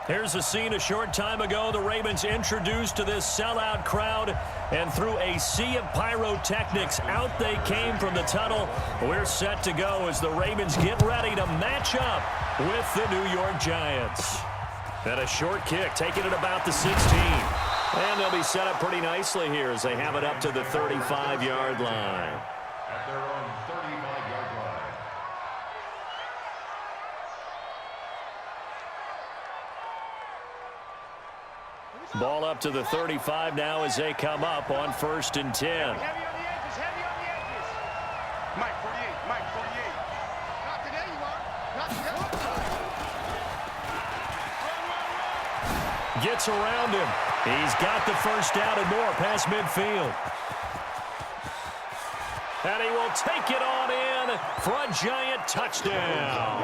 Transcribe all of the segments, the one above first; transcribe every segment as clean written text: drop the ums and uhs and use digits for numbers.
Here's a scene a short time ago. The Ravens introduced to this sellout crowd, and through a sea of pyrotechnics, out they came from the tunnel. We're set to go as the Ravens get ready to match up with the New York Giants. And a short kick, taking it about the 16. And they'll be set up pretty nicely here as they have it up to the 35-yard line. At their own 35-yard line. Ball up to the 35 now as they come up on 1st and 10. Heavy on the edges, heavy on the edges. Mike 48, Mike 48. Not today, you are. Not today. Gets around him. He's got the first down and more past midfield. And he will take it on in for a Giant touchdown.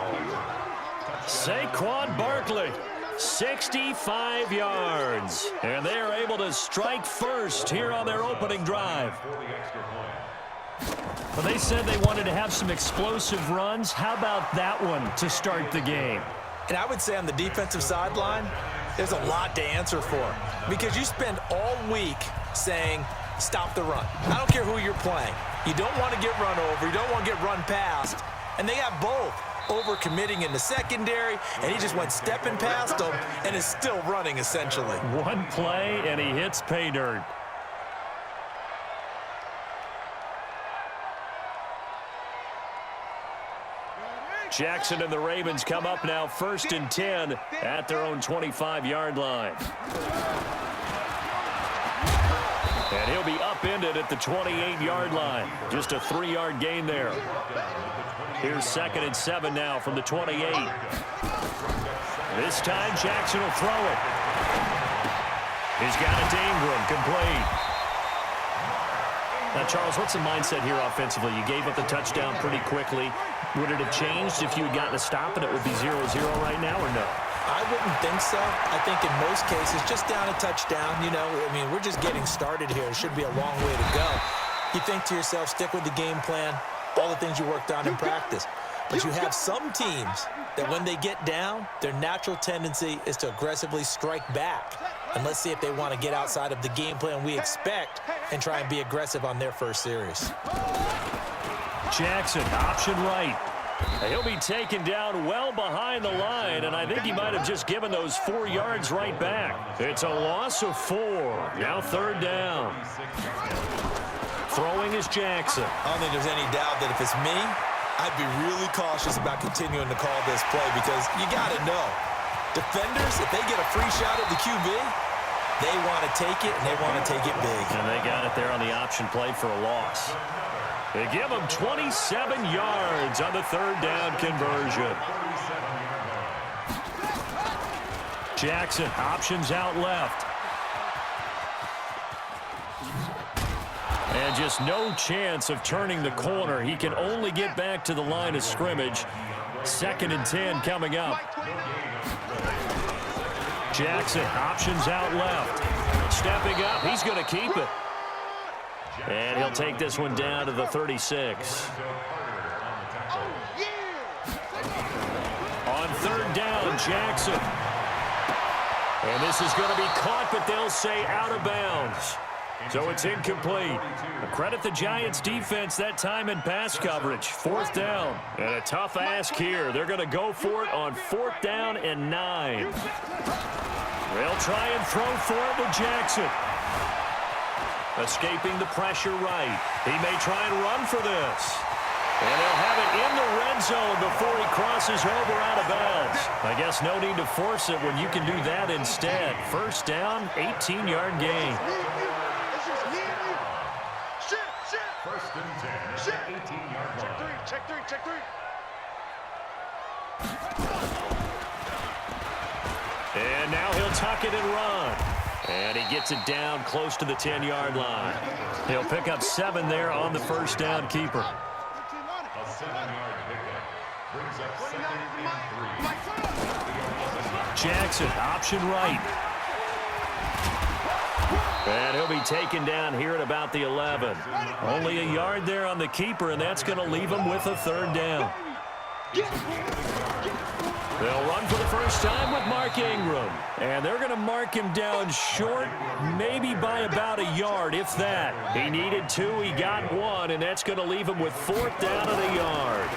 Saquon Barkley. 65 yards. And they are able to strike first here on their opening drive. Well, they said they wanted to have some explosive runs. How about that one to start the game? And I would say on the defensive sideline, there's a lot to answer for. Because you spend all week saying, stop the run. I don't care who you're playing. You don't want to get run over. You don't want to get run past. And they got both. Over-committing in the secondary, and he just went stepping past them and is still running, essentially. One play, and he hits pay dirt. Jackson and the Ravens come up now 1st and 10 at their own 25-yard line. And he'll be upended at the 28-yard line. Just a 3-yard gain there. Here's 2nd and 7 now from the 28. This time Jackson will throw it. He's got it to Ingram, complete. Now, Charles, what's the mindset here offensively? You gave up the touchdown pretty quickly. Would it have changed if you had gotten a stop and it would be 0-0 right now, or no? I wouldn't think so. I think in most cases, just down a touchdown, you know, I mean, we're just getting started here. It should be a long way to go. You think to yourself, stick with the game plan, all the things you worked on in practice. But you have some teams that when they get down, their natural tendency is to aggressively strike back. And let's see if they want to get outside of the game plan we expect and try and be aggressive on their first series. Jackson, option right. He'll be taken down well behind the line, and I think he might have just given those 4 yards right back. It's a loss of 4. Now 3rd down. Throwing is Jackson. I don't think there's any doubt that if it's me, I'd be really cautious about continuing to call this play because you got to know, defenders, if they get a free shot at the QB, they want to take it, and they want to take it big. And they got it there on the option play for a loss. They give him 27 yards on the 3rd down conversion. Jackson options out left. And just no chance of turning the corner. He can only get back to the line of scrimmage. 2nd and 10 coming up. Jackson options out left. Stepping up, he's going to keep it. And he'll take this one down to the 36. On 3rd down, Jackson. And this is going to be caught, but they'll say out of bounds. So it's incomplete. Credit the Giants defense that time in pass coverage. 4th down. And a tough ask here. They're going to go for it on 4th down and 9. They'll try and throw for it with Jackson. Escaping the pressure right. He may try and run for this. And they'll have it in the red zone before he crosses over out of bounds. I guess no need to force it when you can do that instead. 1st down, 18-yard gain. 1st and 10, 18-yard line. Check three. And now he'll tuck it and run. And he gets it down close to the 10-yard line. He'll pick up 7 there on the 1st down keeper. A 7-yard pickup brings up 2nd and 3. Jackson, option right. And he'll be taken down here at about the 11. Only a yard there on the keeper, and that's going to leave him with a 3rd down. They'll run for the first time with Mark Ingram. And they're going to mark him down short, maybe by about a yard, if that. He needed 2, he got 1, and that's going to leave him with 4th down and a yard.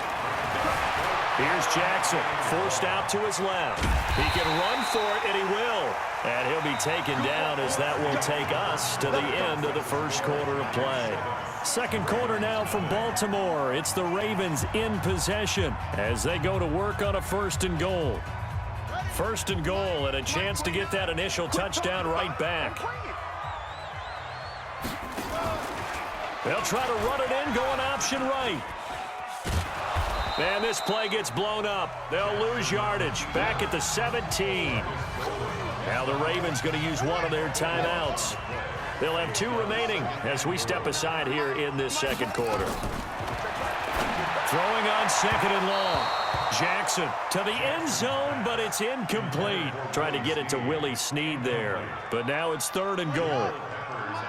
Here's Jackson, forced out to his left. He can run for it, and he will. And he'll be taken down as that will take us to the end of the first quarter of play. Second quarter now from Baltimore. It's the Ravens in possession as they go to work on a 1st and goal. 1st and goal and a chance to get that initial touchdown right back. They'll try to run it in, going option right. And this play gets blown up. They'll lose yardage back at the 17. Now the Ravens going to use one of their timeouts. They'll have 2 remaining as we step aside here in this second quarter. Throwing on 2nd and long. Jackson to the end zone, but it's incomplete. Trying to get it to Willie Snead there. But now it's 3rd and goal.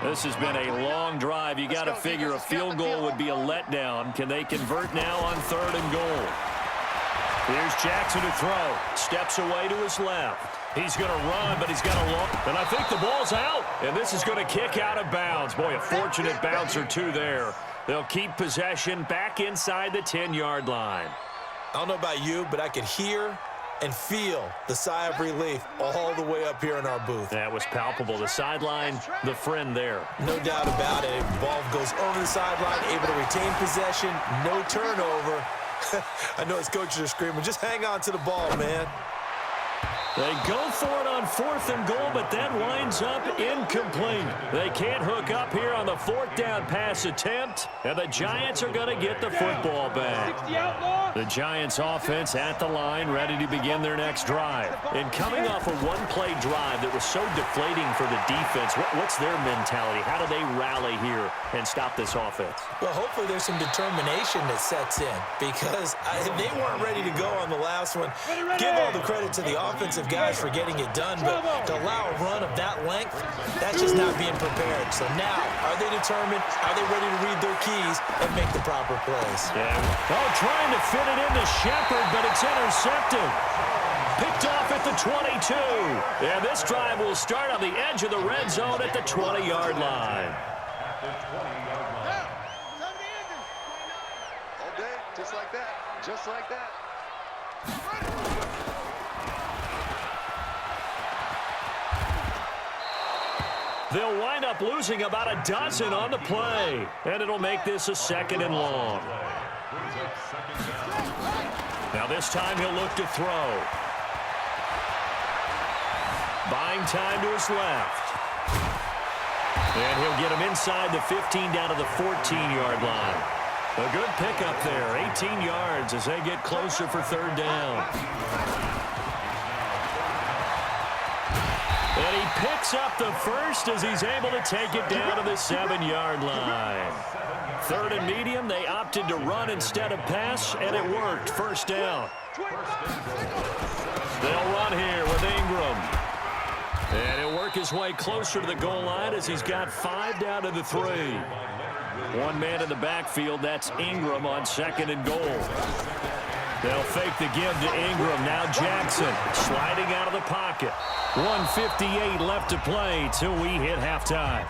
This has been a long drive. You got to figure a field goal would be a letdown. Can they convert now on 3rd and goal? Here's Jackson to throw. Steps away to his left. He's going to run, but he's got a long. And I think the ball's out. And this is going to kick out of bounds. Boy, a fortunate bounce or 2 there. They'll keep possession back inside the 10-yard line. I don't know about you, but I could hear and feel the sigh of relief all the way up here in our booth. That was palpable. The sideline, the friend there. No doubt about it. Ball goes over the sideline, able to retain possession, no turnover. I know his coaches are screaming, just hang on to the ball, man. They go for it on 4th and goal, but that winds up incomplete. They can't hook up here on the 4th down pass attempt, and the Giants are going to get the football back. The Giants offense at the line, ready to begin their next drive. And coming off a one-play drive that was so deflating for the defense, what's their mentality? How do they rally here and stop this offense? Well, hopefully there's some determination that sets in because they weren't ready to go on the last one. Give all the credit to the offensive guys for getting it done, but to allow a run of that length, that's just not being prepared. So now, are they determined? Are they ready to read their keys and make the proper plays? Yeah. Oh, trying to fit it into Shepard, but it's intercepted. Picked off at the 22. And this drive will start on the edge of the red zone at the 20-yard line. All day, just like that. Just like that. They'll wind up losing about a dozen on the play. And it'll make this a 2nd and long. Now this time he'll look to throw. Buying time to his left. And he'll get him inside the 15 down to the 14-yard line. A good pickup there, 18 yards as they get closer for 3rd down. And he picks up the first as he's able to take it down to the 7-yard line. 3rd and medium, they opted to run instead of pass, and it worked. 1st down. They'll run here with Ingram. And he'll work his way closer to the goal line as he's got 5 down to the 3. One man in the backfield, that's Ingram on 2nd and goal. They'll fake the give to Ingram. Now Jackson sliding out of the pocket. 1:58 left to play till we hit halftime.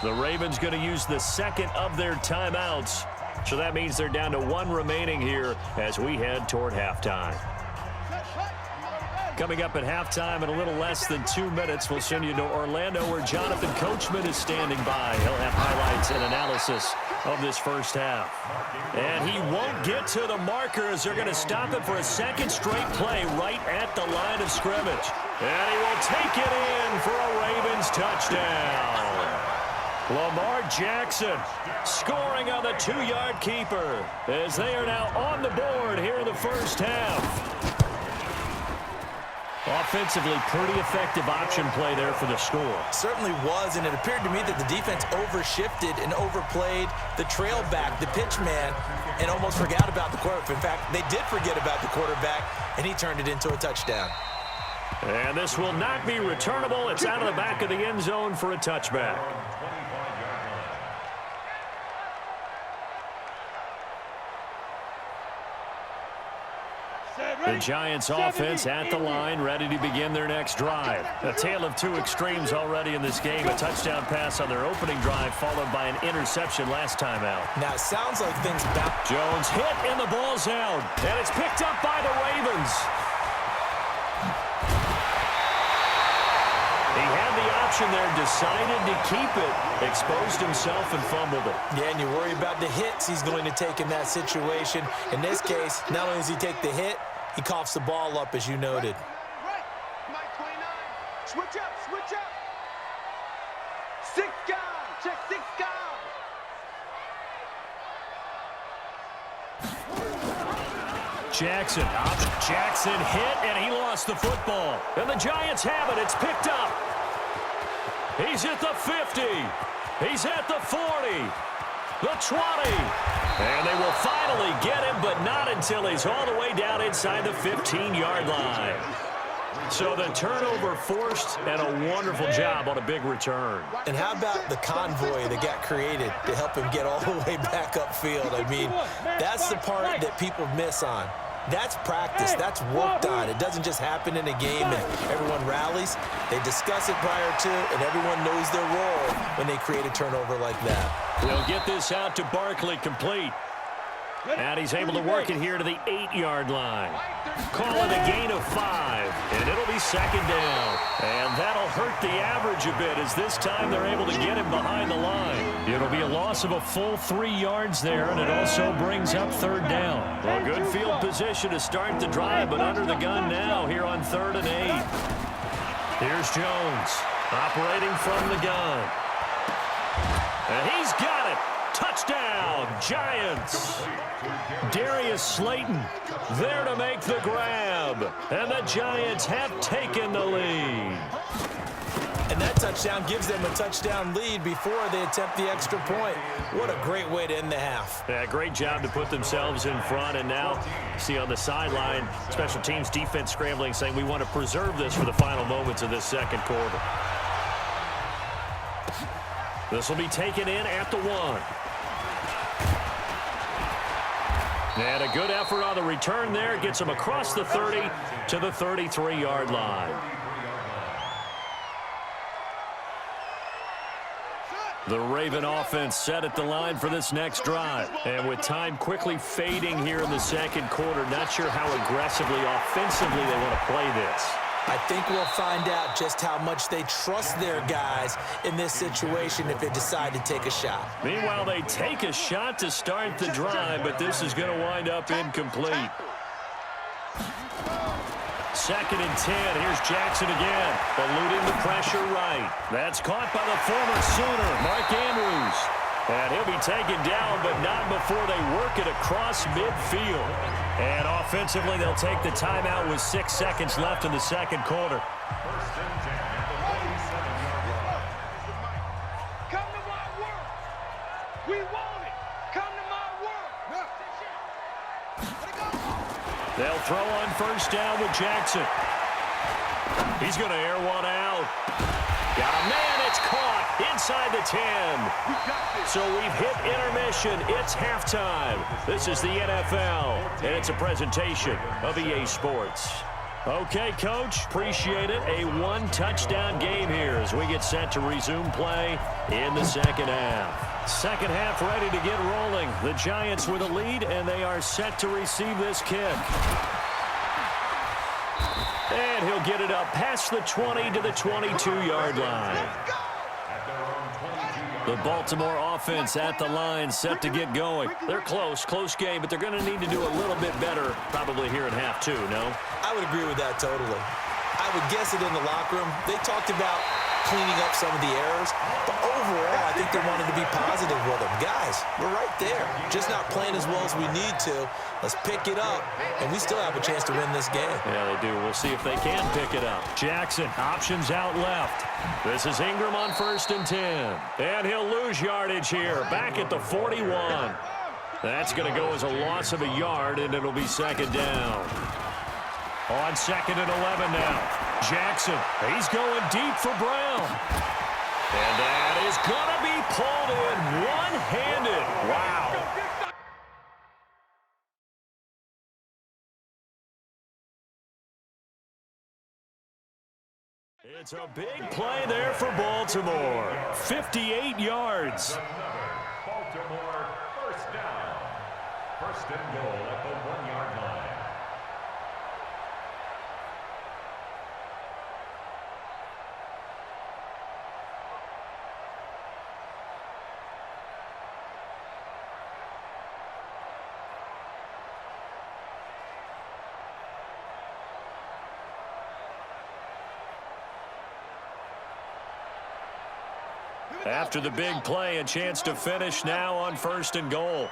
The Ravens going to use the 2nd of their timeouts. So that means they're down to 1 remaining here as we head toward halftime. Coming up at halftime in a little less than 2 minutes, we'll send you to Orlando where Jonathan Coachman is standing by. He'll have highlights and analysis of this first half. And he won't get to the marker as they're going to stop him for a 2nd straight play right at the line of scrimmage. And he will take it in for a Ravens touchdown. Lamar Jackson scoring on the 2-yard keeper as they are now on the board here in the first half. Offensively, pretty effective option play there for the score. Certainly was, and it appeared to me that the defense overshifted and overplayed the trail back, the pitch man, and almost forgot about the quarterback. In fact, they did forget about the quarterback, and he turned it into a touchdown. And this will not be returnable. It's out of the back of the end zone for a touchback. The Giants offense at the line, ready to begin their next drive. A tale of two extremes already in this game. A touchdown pass on their opening drive, followed by an interception last time out. Now, it sounds like things bounce. Jones hit, and the ball's out. And it's picked up by the Ravens. He had the option there, decided to keep it, exposed himself and fumbled it. Yeah, and you worry about the hits he's going to take in that situation. In this case, not only does he take the hit, he coughs the ball up, as you noted. Right. Mike 29. Switch up, switch up. 6 guys. Check 6 guys. Jackson, Jackson hit, and he lost the football. And the Giants have it. It's picked up. He's at the 50. He's at the 40. The 20. And they will finally get him, but not until he's all the way down inside the 15-yard line. So the turnover forced, and a wonderful job on a big return. And how about the convoy that got created to help him get all the way back upfield? I mean, that's the part that people miss on. That's practice. That's worked on. It doesn't just happen in a game and everyone rallies. They discuss it prior to, and everyone knows their role when they create a turnover like that. We'll get this out to Barkley, complete. And he's able to work it here to the 8-yard line. Call it a gain of 5, and it'll be second down. And that'll hurt the average a bit, as this time they're able to get him behind the line. It'll be a loss of a full 3 yards there, and it also brings up third down. Well, good field position to start the drive, but under the gun now here on 3rd and 8. Here's Jones operating from the gun. And he's got it. Touchdown, Giants. Darius Slayton there to make the grab. And the Giants have taken the lead. And that touchdown gives them a touchdown lead before they attempt the extra point. What a great way to end the half. Yeah, great job to put themselves in front. And now, see on the sideline, special teams defense scrambling, saying we want to preserve this for the final moments of this second quarter. This will be taken in at the 1. And a good effort on the return there. Gets him across the 30 to the 33-yard line. The Raven offense set at the line for this next drive. And with time quickly fading here in the second quarter, not sure how aggressively, offensively they want to play this. I think we'll find out just how much they trust their guys in this situation if they decide to take a shot. Meanwhile, they take a shot to start the drive, but this is going to wind up incomplete. 2nd and 10. Here's Jackson again, eluding the pressure right. That's caught by the former Sooner, Mark Andrews. And he'll be taken down, but not before they work it across midfield. And offensively, they'll take the timeout with 6 seconds left in the second quarter. Come to my work. We want it. Come to my work. They'll throw on first down with Jackson. He's going to air one out. Got a man. It's caught inside the 10. So we've hit intermission. It's halftime. This is the NFL, and it's a presentation of EA Sports. Okay, Coach, appreciate it. A 1-touchdown game here as we get set to resume play in the second half. Second half ready to get rolling. The Giants with a lead, and they are set to receive this kick. And he'll get it up past the 20 to the 22-yard line. The Baltimore offense at the line, set to get going. They're close game, but they're going to need to do a little bit better probably here in half 2, no? I would agree with that totally. I would guess it in the locker room. They talked about cleaning up some of the errors, but overall, I think they wanted to be positive with them. Guys, we're right there. Just not playing as well as we need to. Let's pick it up, and we still have a chance to win this game. Yeah, they do. We'll see if they can pick it up. Jackson, options out left. This is Ingram on 1st and 10. And he'll lose yardage here, back at the 41. That's going to go as a loss of a yard, and it'll be second down. On 2nd and 11 now. Jackson, he's going deep for Brown. And that is going to be pulled in one-handed. Wow. It's a big play there for Baltimore. 58 yards. Another Baltimore first down. First and goal at the 1-yard line. After the big play, a chance to finish now on first and goal.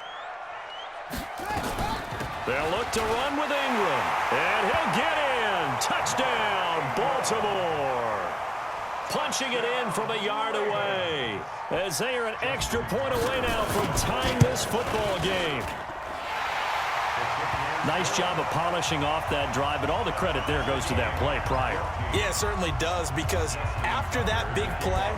They'll look to run with Ingram. And he'll get in. Touchdown, Baltimore. Punching it in from a yard away, as they are an extra point away now from tying this football game. Nice job of polishing off that drive, but all the credit there goes to that play prior. Yeah, it certainly does, because after that big play,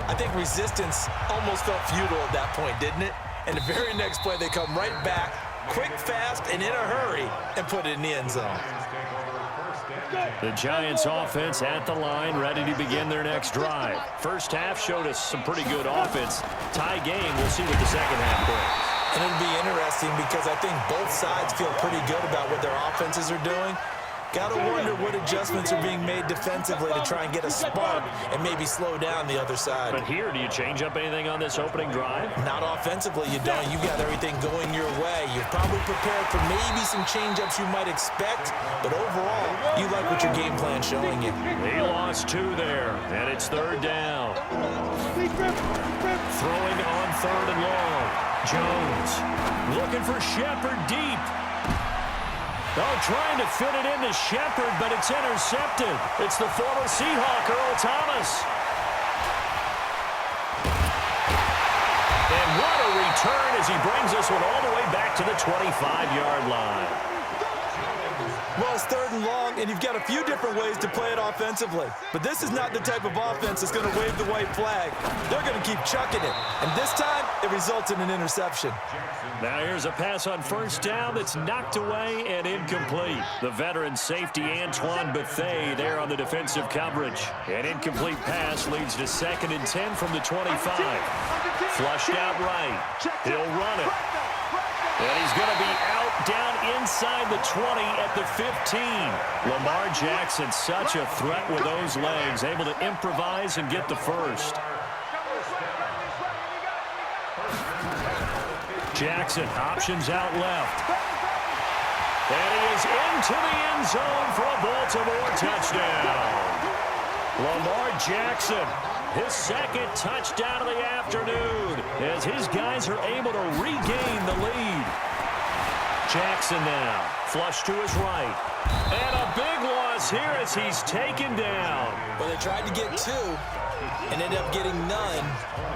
I think resistance almost felt futile at that point, didn't it? And the very next play, they come right back, quick, fast, and in a hurry, and put it in the end zone. The Giants offense at the line, ready to begin their next drive. First half showed us some pretty good offense. Tie game, we'll see what the second half brings. And it'll be interesting because I think both sides feel pretty good about what their offenses are doing. Got to wonder what adjustments are being made defensively to try and get a spark and maybe slow down the other side. But here, do you change up anything on this opening drive? Not offensively, you don't. You got everything going your way. You're probably prepared for maybe some change-ups you might expect, but overall, you like what your game plan's showing you. He lost 2 there, and it's third down. Throwing on third and long. Jones looking for Shepard deep. Oh, trying to fit it into Shepard, but it's intercepted. It's the former Seahawk, Earl Thomas. And what a return as he brings this one all the way back to the 25-yard line. Well, it's third and long, and you've got a few different ways to play it offensively. But this is not the type of offense that's going to wave the white flag. They're going to keep chucking it. And this time, it results in an interception. Now here's a pass on first down that's knocked away and incomplete. The veteran safety Antoine Bethea there on the defensive coverage. An incomplete pass leads to 2nd and 10 from the 25. Flushed out right. He'll run it. And he's going to be out down inside the 20 at the 15. Lamar Jackson, such a threat with those legs, able to improvise and get the first. Jackson options out left. And he is into the end zone for a Baltimore touchdown. Lamar Jackson, his 2nd touchdown of the afternoon, as his guys are able to regain the lead. Jackson now, flush to his right. And a big loss here as he's taken down. Well, they tried to get 2 and ended up getting none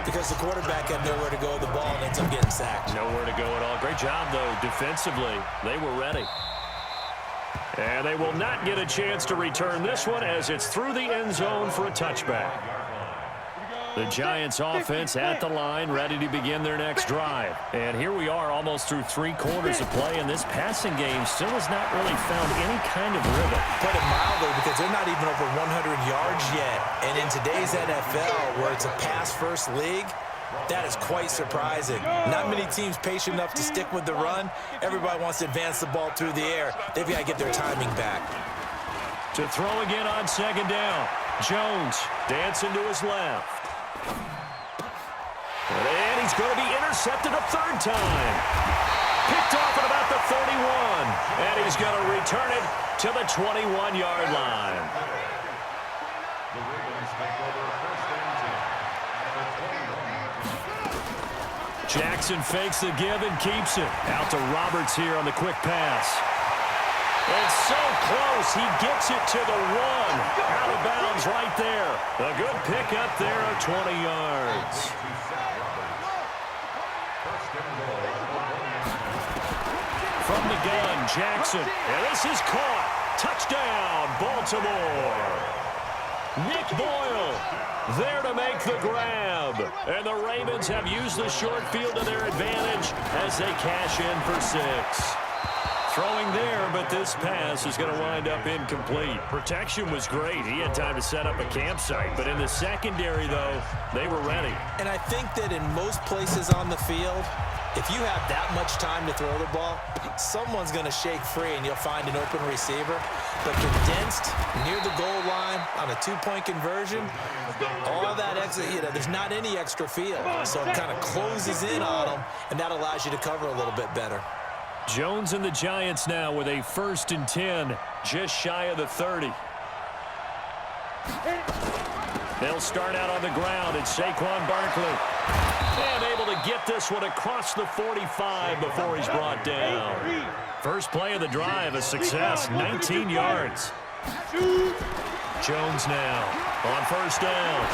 because the quarterback had nowhere to go with the ball and ends up getting sacked. Nowhere to go at all. Great job, though, defensively. They were ready. And they will not get a chance to return this one as it's through the end zone for a touchback. The Giants offense at the line, ready to begin their next drive. And here we are almost through 3 quarters of play, and this passing game still has not really found any kind of rhythm. Put it mildly, because they're not even over 100 yards yet. And in today's NFL, where it's a pass-first league, that is quite surprising. Not many teams patient enough to stick with the run. Everybody wants to advance the ball through the air. They've got to get their timing back. To throw again on 2nd down. Jones dancing to his left. And he's going to be intercepted a 3rd time. Picked off at about the 31. And he's going to return it to the 21-yard line. The Ravens take over first and 10. Jackson fakes the give and keeps it. Out to Roberts here on the quick pass. It's so close. He gets it to the 1. Out of bounds right there. A good pickup there of 20 yards. From the gun, Jackson. And this is caught. Touchdown, Baltimore. Nick Boyle there to make the grab. And the Ravens have used the short field to their advantage as they cash in for 6. Throwing there, but this pass is going to wind up incomplete. Protection was great. He had time to set up a campsite. But in the secondary, though, they were ready. And I think that in most places on the field, if you have that much time to throw the ball, someone's going to shake free and you'll find an open receiver. But condensed near the goal line on a two-point conversion, all that extra, there's not any extra field. So it kind of closes in on them, and that allows you to cover a little bit better. Jones and the Giants now with a 1st and 10, just shy of the 30. They'll start out on the ground. It's Saquon Barkley. And able to get this one across the 45 before he's brought down. First play of the drive, a success, 19 yards. Jones now on 1st down.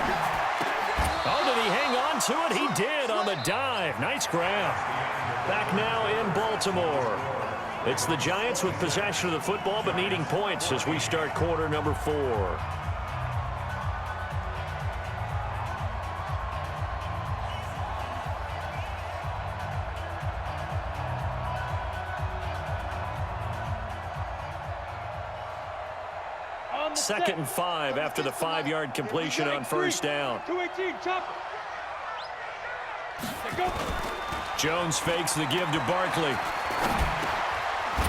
Oh, did he hang on to it? He did on the dive. Nice grab. Back now in Baltimore. It's the Giants with possession of the football but needing points as we start quarter number 4. Second and 5 after the 5-yard completion on 1st down. 218, chop. Jones fakes the give to Barkley.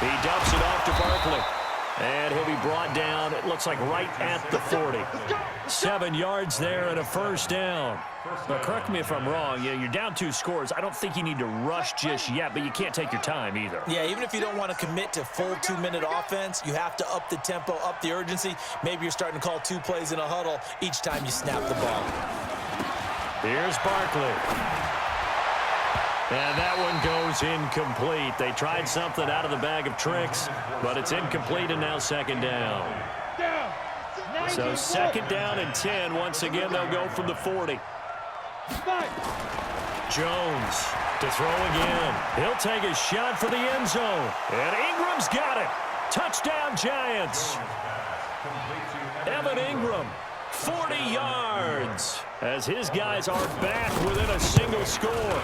He dumps it off to Barkley. And he'll be brought down, it looks like right at the 40. 7 yards there and a 1st down. Now, correct me if I'm wrong. Yeah, you're down 2 scores. I don't think you need to rush just yet, but you can't take your time either. Yeah, even if you don't want to commit to full 2-minute offense, you have to up the tempo, up the urgency. Maybe you're starting to call 2 plays in a huddle each time you snap the ball. Here's Barkley. And that one goes incomplete. They tried something out of the bag of tricks, but it's incomplete and now 2nd down. So 2nd down and 10. Once again, they'll go from the 40. Jones to throw again. He'll take a shot for the end zone. And Ingram's got it. Touchdown, Giants. Evan Ingram, 40 yards, as his guys are back within a single score.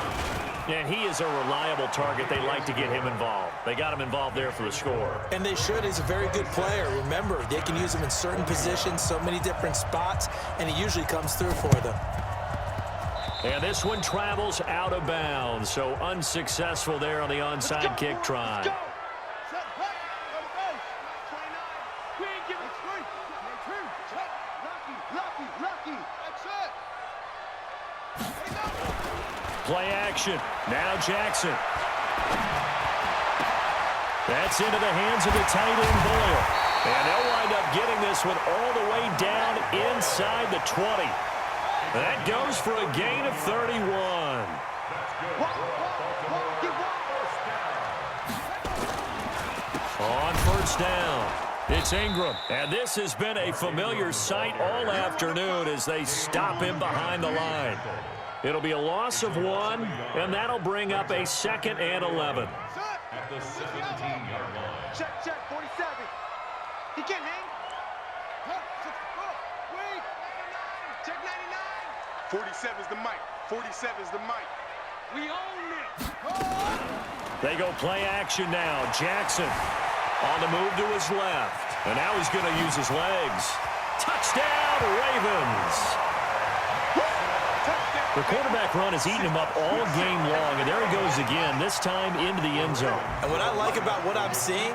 And he is a reliable target. They like to get him involved. They got him involved there for the score. And they should. He's a very good player. Remember, they can use him in certain positions, so many different spots, and he usually comes through for them. And this one travels out of bounds, so unsuccessful there on the onside kick try. Play action. Now Jackson. That's into the hands of the tight end Boyle. And they'll wind up getting this one all the way down inside the 20. That goes for a gain of 31. On 1st down, it's Ingram. And this has been a familiar sight all afternoon as they stop him behind the line. It'll be a loss of 1, and that'll bring up a 2nd and 11. At the 17-yard line. Check, 47. He can't hang. Wait. Check 99. 47's the mic. 47's the mic. We own it. They go play action now. Jackson on the move to his left. And now he's going to use his legs. Touchdown, Ravens. The quarterback run has eaten him up all game long, and there he goes again, this time into the end zone. And what I like about what I'm seeing,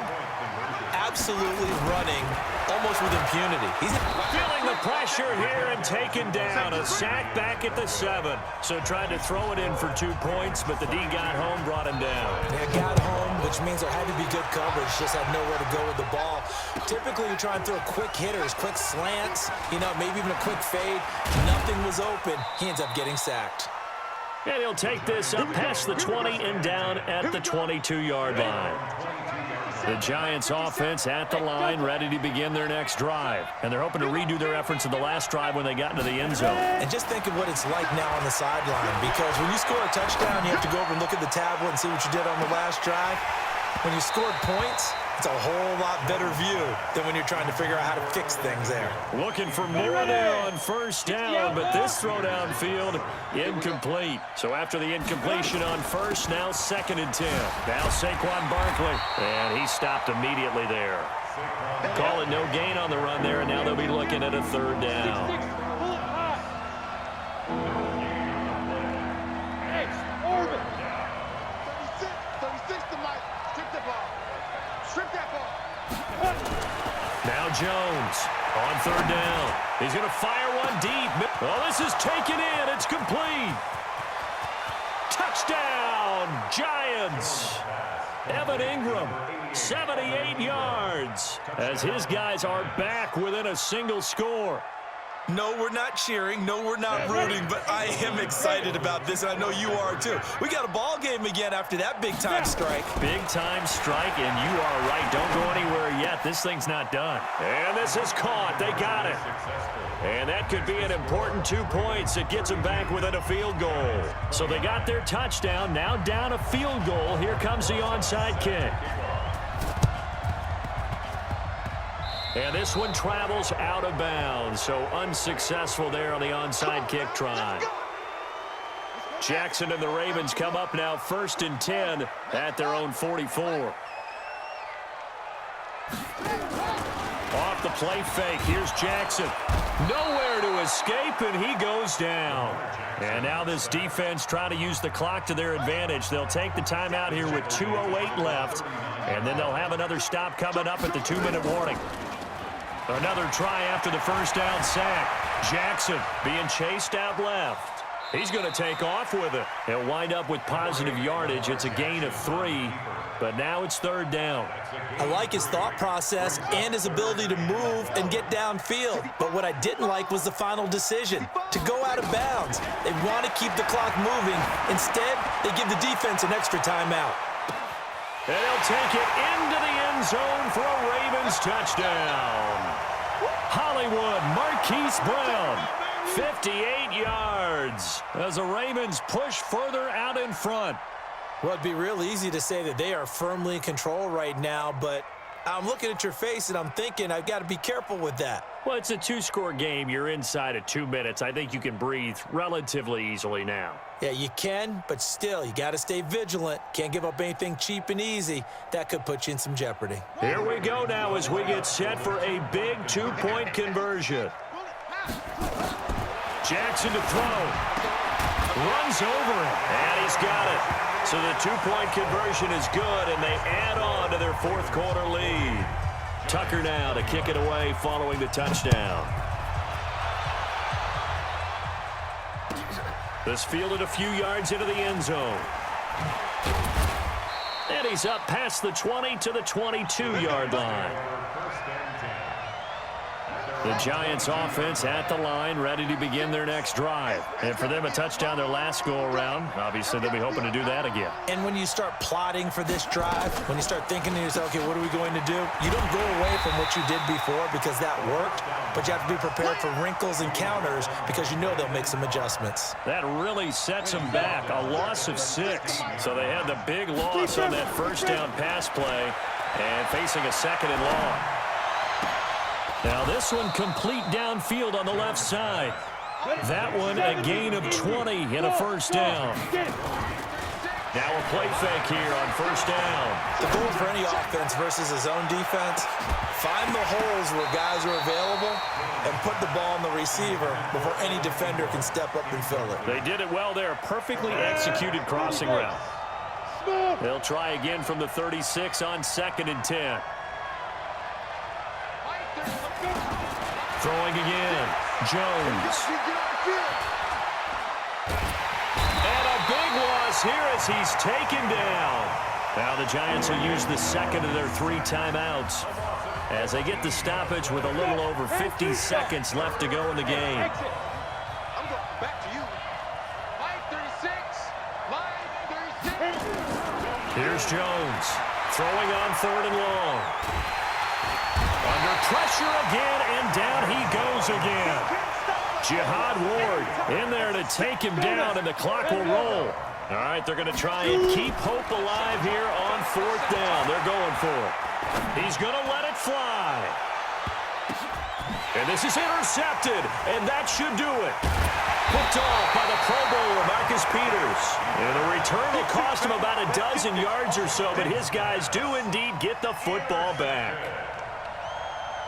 absolutely running almost with impunity. He's feeling the pressure here and taken down. A sack back at the 7. So tried to throw it in for 2 points, but the D got home, brought him down. They got home, which means there had to be good coverage, just had nowhere to go with the ball. Typically, you try and throw quick hitters, quick slants, maybe even a quick fade. Nothing was open. He ends up getting sacked. And he'll take this up past the 20 and down at the 22-yard line. The Giants offense at the line, ready to begin their next drive. And they're hoping to redo their efforts of the last drive when they got into the end zone. And just think of what it's like now on the sideline, because when you score a touchdown, you have to go over and look at the tablet and see what you did on the last drive. When you scored points, It's a whole lot better view than when you're trying to figure out how to fix things there. Looking for more there on first down, but this throw downfield incomplete. So after the incompletion on first, now 2nd and 10. Now Saquon Barkley, and he stopped immediately there. Call it no gain on the run there, and now they'll be looking at a 3rd down. Now Jones on 3rd down. He's going to fire one deep. Oh, this is taken in. It's complete. Touchdown, Giants. Evan Ingram, 78 yards, as his guys are back within a single score. No, we're not cheering. No, we're not rooting, but I am excited about this, and I know you are too. We got a ball game again after that big-time strike. Big-time strike, and you are right. Don't go anywhere yet. This thing's not done. And this is caught. They got it. And that could be an important 2 points. It gets them back within a field goal. So they got their touchdown. Now down a field goal. Here comes the onside kick. And this one travels out of bounds, so unsuccessful there on the onside kick try. Jackson and the Ravens come up now 1st and 10 at their own 44. Off the play fake, here's Jackson. Nowhere to escape, and he goes down. And now this defense trying to use the clock to their advantage. They'll take the timeout here with 2:08 left, and then they'll have another stop coming up at the 2-minute warning. Another try after the first down sack. Jackson being chased out left. He's going to take off with it. He'll wind up with positive yardage. It's a gain of 3, but now it's 3rd down. I like his thought process and his ability to move and get downfield. But what I didn't like was the final decision, to go out of bounds. They want to keep the clock moving. Instead, they give the defense an extra timeout. And he'll take it into the end zone for a Ravens touchdown. Hollywood Marquise Brown, 58 yards, as the Ravens push further out in front. Well, it'd be real easy to say that they are firmly in control right now, but I'm looking at your face and I'm thinking I've got to be careful with that. Well, it's a 2-score game. You're inside of 2 minutes. I think you can breathe relatively easily now. Yeah, you can, but still, you got to stay vigilant. Can't give up anything cheap and easy. That could put you in some jeopardy. Here we go now as we get set for a big 2-point conversion. Jackson to throw. Runs over it, and he's got it. So the 2-point conversion is good, and they add on to their 4th quarter lead. Tucker now to kick it away following the touchdown. This fielded a few yards into the end zone. And he's up past the 20 to the 22-yard line. The Giants offense at the line, ready to begin their next drive. And for them, a touchdown their last go-around. Obviously, they'll be hoping to do that again. And when you start plotting for this drive, when you start thinking to yourself, okay, what are we going to do? You don't go away from what you did before because that worked, but you have to be prepared for wrinkles and counters because you know they'll make some adjustments. That really sets them back, a loss of 6. So they had the big loss on that first down pass play and facing a 2nd and long. Now this one complete downfield on the left side. That one a gain of 20 and a first down. Now a play fake here on first down. The goal for any offense versus a zone defense, find the holes where guys are available and put the ball on the receiver before any defender can step up and fill it. They did it well there. Perfectly executed crossing route. They'll try again from the 36 on 2nd and 10. Throwing again. Jones. And a big loss here as he's taken down. Now the Giants will use the 2nd of their 3 timeouts as they get the stoppage with a little over 50 seconds left to go in the game. I'm going back to you. Line 36. Line 36. Here's Jones. Throwing on 3rd and long. Under pressure again, and down he goes again. Jihad Ward in there to take him down, and the clock will roll. All right, they're going to try and keep hope alive here on 4th down. They're going for it. He's going to let it fly. And this is intercepted, and that should do it. Picked off by the Pro Bowler, Marcus Peters. And the return will cost him about a dozen yards or so, but his guys do indeed get the football back.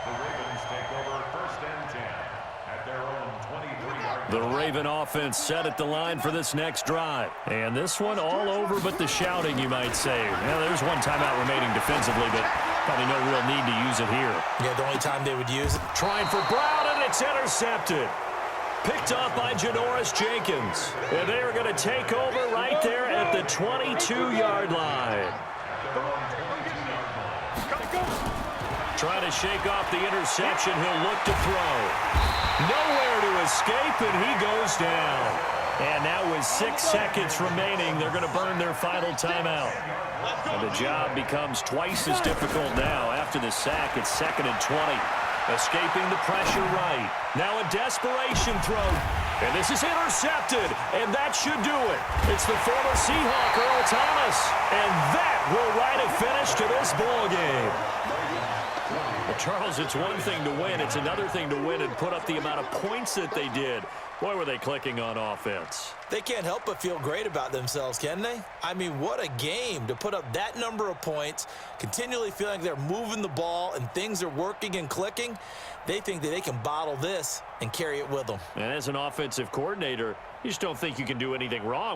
The Ravens take over 1st and 10 at their own 23-yard line. The Raven offense set at the line for this next drive. And this one all over but the shouting, you might say. Now, there's one timeout remaining defensively, but probably no real need to use it here. Yeah, the only time they would use it. Trying for Brown, and it's intercepted. Picked off by Janoris Jenkins. And they are going to take over right there at the 22-yard line. Trying to shake off the interception. He'll look to throw. Nowhere to escape, and he goes down. And now with 6 seconds remaining, they're going to burn their final timeout. And the job becomes twice as difficult now. After the sack, it's 2nd and 20. Escaping the pressure right. Now a desperation throw. And this is intercepted. And that should do it. It's the former Seahawk, Earl Thomas. And that will write a finish to this ball game. Well, Charles, it's one thing to win. It's another thing to win and put up the amount of points that they did. Boy, were they clicking on offense. They can't help but feel great about themselves, can they? I mean, what a game to put up that number of points, continually feeling like they're moving the ball and things are working and clicking. They think that they can bottle this and carry it with them. And as an offensive coordinator, you just don't think you can do anything wrong.